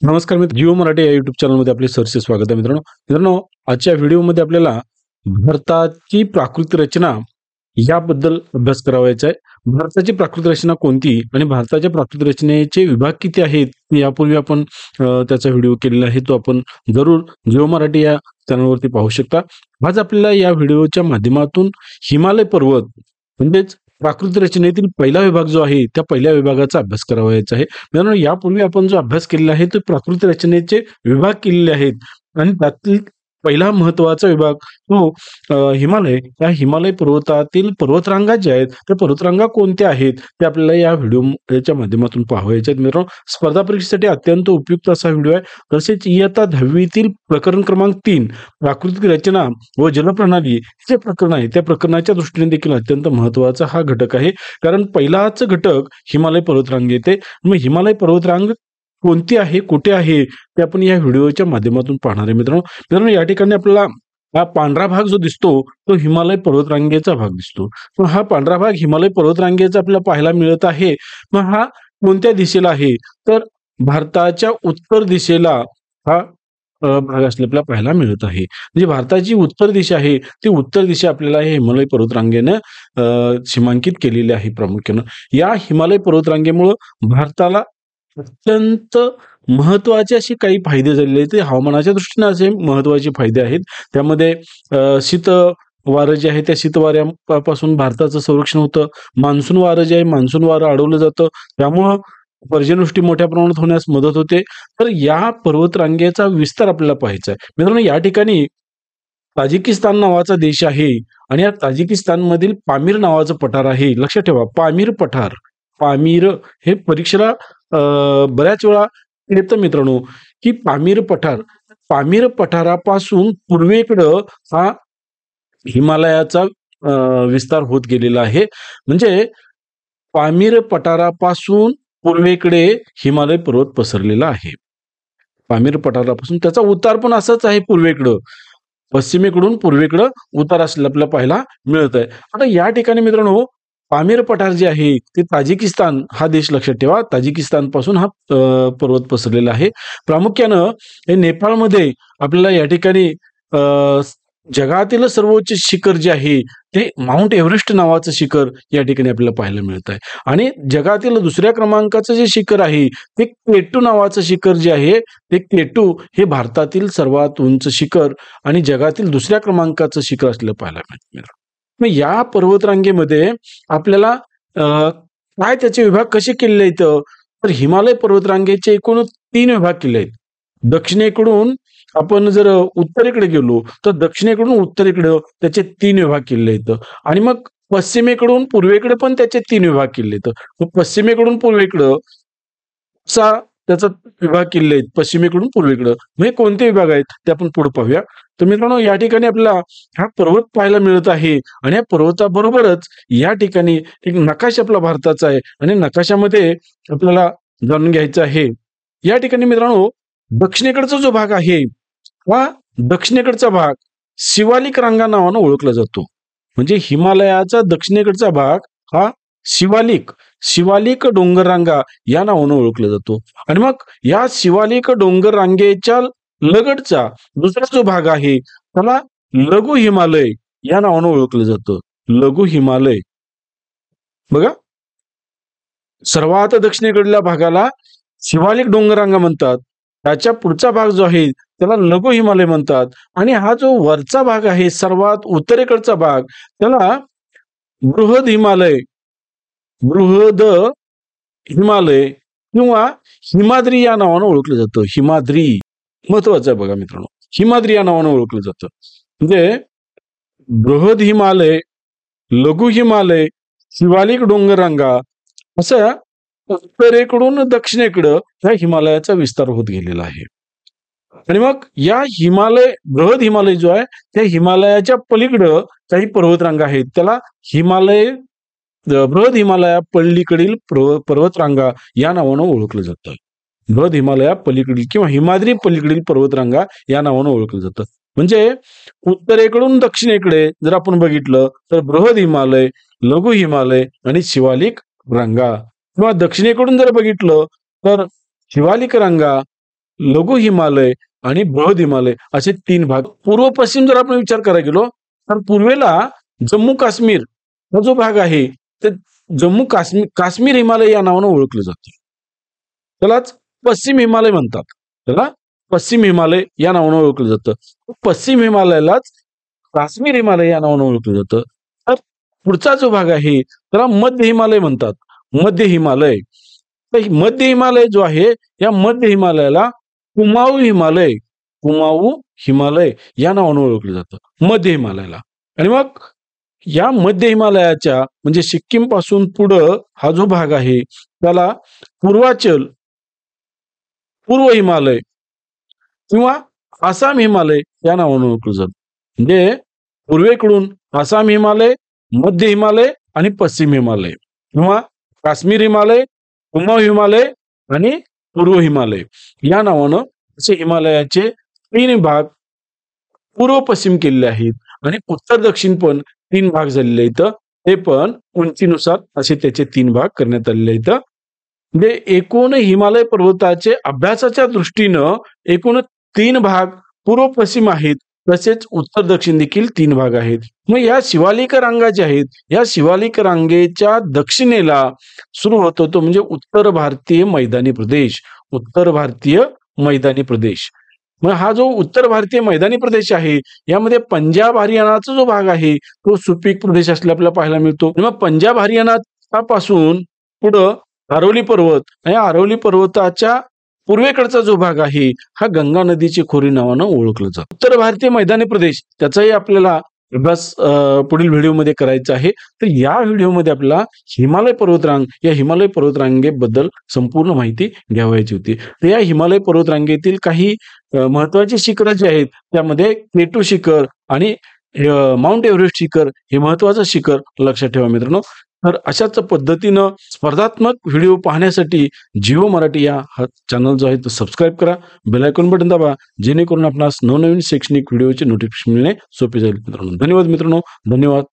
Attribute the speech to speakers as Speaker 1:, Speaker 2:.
Speaker 1: नमस्कार मित्र, जिओ मराठी या युट्यूब चॅनलमध्ये आपले सरसे स्वागत आहे. मित्रांनो, आजच्या व्हिडिओमध्ये आपल्याला भारताची प्राकृतिक रचना याबद्दल अभ्यास करावायचा आहे. भारताची प्राकृतिक रचना कोणती आणि भारताच्या प्राकृतिक रचनेचे विभाग किती आहेत, यापूर्वी आपण त्याचा व्हिडिओ केलेला आहे. तो आपण जरूर जिओ मराठी या चॅनलवरती पाहू शकता. आज आपल्याला या व्हिडिओच्या माध्यमातून हिमालय पर्वत म्हणजेच प्राकृतिक रचनेतील पहिला विभाग जो आहे त्या पहिल्या विभागाचा अभ्यास करावायचा आहे. मित्रांनो, यापूर्वी आपण जो अभ्यास केलेला आहे तो प्राकृतिक रचनेचे विभाग केलेले आहेत आणि त्यातील पहिला महत्वाचा विभाग तो हिमालय. या हिमालय पर्वतातील पर्वतरांगा ज्या आहेत त्या पर्वतरांगा कोणत्या आहेत ते आपल्याला या व्हिडिओच्या माध्यमातून पाहायचे आहेत. मित्रांनो, स्पर्धा परीक्षेसाठी अत्यंत उपयुक्त असा व्हिडिओ आहे. तसेच इयत्ता 10वीतील प्रकरण क्रमांक 3 प्राकृतिक रचना व जलप्रणाली जे प्रकरण आहे त्या प्रकरणाच्या दृष्टीने देखील अत्यंत महत्वाचा हा घटक आहे. कारण पहिलाच घटक हिमालय पर्वतरांग येते. मग हिमालय पर्वतरांग कोणती आहे, कुठे आहे ते आपण या व्हिडिओच्या माध्यमातून पाहणार आहे. मित्रांनो, या ठिकाणी आपल्याला हा पांढरा भाग जो दिसतो तो हिमालय पर्वतरांगेचा भाग दिसतो. मग हा पांढरा भाग हिमालय पर्वतरांगेचा आपल्याला पाहायला मिळत आहे. मग हा कोणत्या दिशेला आहे, तर भारताच्या उत्तर दिशेला हा भाग असले आपल्याला पाहायला मिळत आहे. म्हणजे भारताची उत्तर दिशा आहे ती उत्तर दिशा आपल्याला हे हिमालय पर्वतरांगेनं सीमांकित केलेली आहे. प्रामुख्यानं या हिमालय पर्वतरांगेमुळं भारताला अत्यंत महत्वाचे असे काही फायदे झालेले आहेत. ते हवामानाच्या दृष्टीने असे महत्वाचे फायदे आहेत. त्यामध्ये शीत वारं जे आहे त्या शीत वाऱ्यापासून भारताचं संरक्षण होतं. मान्सून वारं जे आहे मान्सून वारं अडवलं जातं, त्यामुळं पर्जन्यवृष्टी मोठ्या प्रमाणात होण्यास मदत होते. तर या पर्वतरांगेचा विस्तार आपल्याला पाहायचा आहे. मित्रांनो, या ठिकाणी ताजिकिस्तान नावाचा देश आहे आणि या ताजिकिस्तान मधील पामीर नावाचं पठार आहे. लक्षात ठेवा, पामीर पठार. पामीर हे परीक्षेला बऱ्याच वेळा येतं मित्रांनो, की पामीर पठारापासून पूर्वेकडं हा हिमालयाचा विस्तार होत गेलेला आहे. म्हणजे पामीर पठारापासून पूर्वेकडे हिमालय पर्वत पसरलेला आहे. पामीर पठारापासून त्याचा उतार पण असाच आहे, पूर्वेकडं पश्चिमेकडून पूर्वेकडं उतार असलेला आपल्याला पाहायला मिळत आहे. आता या ठिकाणी मित्रांनो, पामीर पठार जे आहे ते ताजिकिस्तान हा देश, लक्षात ठेवा, ताजिकिस्तान पासून हा पर्वत पसरलेला आहे. प्रामुख्यानं हे नेपाळमध्ये आपल्याला या ठिकाणी जगातील सर्वोच्च शिखर जे आहे ते माउंट एव्हरेस्ट नावाचं शिखर या ठिकाणी आपल्याला पाहायला मिळत आहे. आणि जगातील दुसऱ्या क्रमांकाचं जे शिखर आहे ते केटू नावाचं शिखर जे आहे ते केटू हे भारतातील सर्वात उंच शिखर आणि जगातील दुसऱ्या क्रमांकाचं शिखर असलेलं पाहायला मिळतं. मग या पर्वतरांगेमध्ये आपल्याला काय त्याचे विभाग कसे केलेले आहेत, तर हिमालय पर्वतरांगेचे एकूण 3 विभाग केले आहेत. दक्षिणेकडून आपण जर उत्तरेकडे गेलो तर दक्षिणेकडून उत्तरेकडे त्याचे 3 विभाग केलेले आहेत आणि मग पश्चिमेकडून पूर्वेकडे पण त्याचे 3 विभाग केले आहेत. पश्चिमेकडून पूर्वेकडं त्याचा विभाग केलेले आहेत. पश्चिमेकडून पूर्वेकडं म्हणजे कोणते विभाग आहेत ते आपण पुढे पाहूया. तर मित्रांनो, या ठिकाणी आपल्याला हा पर्वत पाहायला मिळत आहे आणि या पर्वताबरोबरच या ठिकाणी एक नकाशा आपला भारताचा आहे आणि नकाशामध्ये आपल्याला जाणून घ्यायचं आहे. या ठिकाणी मित्रांनो, दक्षिणेकडचा जो भाग आहे हा दक्षिणेकडचा भाग शिवालिक रांगा नावानं ओळखला जातो. म्हणजे हिमालयाचा दक्षिणेकडचा भाग हा शिवालिक डोंगर रांगा या नावानं ओळखला जातो. आणि मग या शिवालिक डोंगर रांगेच्या लगतचा दुसरा जो भाग आहे त्याला लघु हिमालय या नावानं ओळखलं जातं. लघु हिमालय. बघा, सर्वात दक्षिणेकडल्या भागाला शिवालिक डोंगररांगा म्हणतात. त्याच्या पुढचा भाग जो आहे त्याला लघु हिमालय म्हणतात आणि हा जो वरचा भाग आहे सर्वात उत्तरेकडचा भाग त्याला बृहद हिमालय किंवा हिमाद्री या नावानं ओळखलं जातं. हिमाद्री महत्वाचं आहे बघा मित्रांनो, हिमाद्री या नावानं ओळखलं जातं. म्हणजे बृहद हिमालय, लघु हिमालय, शिवालिक डोंगररांगा असं उत्तरेकडून दक्षिणेकडं ह्या हिमालयाचा विस्तार होत गेलेला आहे. आणि मग या बृहद हिमालय जो आहे त्या हिमालयाच्या पलीकडं काही पर्वतरांगा आहेत, त्याला बृहद हिमालया पलीकडील पर्वतरांगा या नावानं ओळखलं जातं. बृहद हिमालया पलीकडील किंवा हिमाद्री पलीकडील पर्वतरांगा या नावानं ओळखलं जातं. म्हणजे उत्तरेकडून दक्षिणेकडे जर आपण बघितलं तर बृहद हिमालय, लघु हिमालय आणि शिवालिक रांगा, किंवा दक्षिणेकडून जर बघितलं तर शिवालिक रांगा, लघु हिमालय आणि बृहद हिमालय असे 3 भाग. पूर्व पश्चिम जर आपण विचार करायला गेलो तर पूर्वेला जम्मू काश्मीर हा जो भाग आहे ते जम्मू काश्मीर हिमालय या नावानं ओळखलं जातं. त्यालाच पश्चिम हिमालय म्हणतात. त्याला पश्चिम हिमालय या नावानं ओळखलं जातं. पश्चिम हिमालयालाच काश्मीर हिमालय या नावानं ओळखलं जातं. तर पुढचा जो भाग आहे त्याला मध्य हिमालय म्हणतात. मध्य हिमालय. तर मध्य हिमालय जो आहे या मध्य हिमालयाला कुमाऊ हिमालय या नावानं ओळखलं जातं. मध्य हिमालयाला. आणि मग या मध्य हिमालयाच्या म्हणजे सिक्कीम पासून पुढं हा जो भाग आहे त्याला पूर्व हिमालय किंवा आसाम हिमालय या नावानं ओळखलं जातं. म्हणजे पूर्वेकडून आसाम हिमालय, मध्य हिमालय आणि पश्चिम हिमालय किंवा काश्मीर हिमालय, कुमाऊ हिमालय आणि पूर्व हिमालय या नावानं असे हिमालयाचे 3 भाग पूर्व पश्चिम केलेले आहेत आणि उत्तर दक्षिण पण 3 भाग झालेले आहेत. ते पण उंचीनुसार असे त्याचे 3 भाग करण्यात आलेले आहेत. म्हणजे एकूण हिमालय पर्वताचे अभ्यासाच्या दृष्टीनं एकूण 3 भाग पूर्व पश्चिम आहेत. तसेच उत्तर दक्षिण देखील 3 भाग आहेत. मग या शिवालिक रांगा ज्या आहेत या शिवालिक रांगेच्या दक्षिणेला सुरू होतो तो म्हणजे उत्तर भारतीय मैदानी प्रदेश. मग हा जो उत्तर भारतीय मैदानी प्रदेश आहे यामध्ये पंजाब हरियाणाचा जो भाग आहे तो सुपीक प्रदेश असल्याला आपल्याला पाहायला मिळतो. मग पंजाब हरियाणापासून पुढं अरवली पर्वत आणि अरवली पर्वताच्या पूर्वेकडचा जो भाग आहे हा गंगा नदीची खोरी नावानं ओळखलं जातं. उत्तर भारतीय मैदानी प्रदेश त्याचाही आपल्याला अभ्यास पुढील व्हिडिओमध्ये करायचा आहे. तर या व्हिडिओमध्ये आपल्याला हिमालय पर्वतरांगेबद्दल संपूर्ण माहिती घ्यावायची होती. तर या हिमालय पर्वतरांगेतील काही महत्वाची शिखरं जी आहेत त्यामध्ये K2 शिखर आणि माउंट एव्हरेस्ट शिखर हे महत्वाचं शिखर लक्षात ठेवा मित्रांनो. तर अशाच पद्धतीनं स्पर्धात्मक व्हिडिओ पाहण्यासाठी जिओ मराठी या चॅनल जो आहे तो सबस्क्राईब करा, बेल आयकॉन बटन दाबा जेणेकरून आपणास नवनवीन शैक्षणिक व्हिडिओचे नोटिफिकेशन मिळणे सोपे जाईल मित्रांनो. धन्यवाद मित्रांनो. धन्यवाद.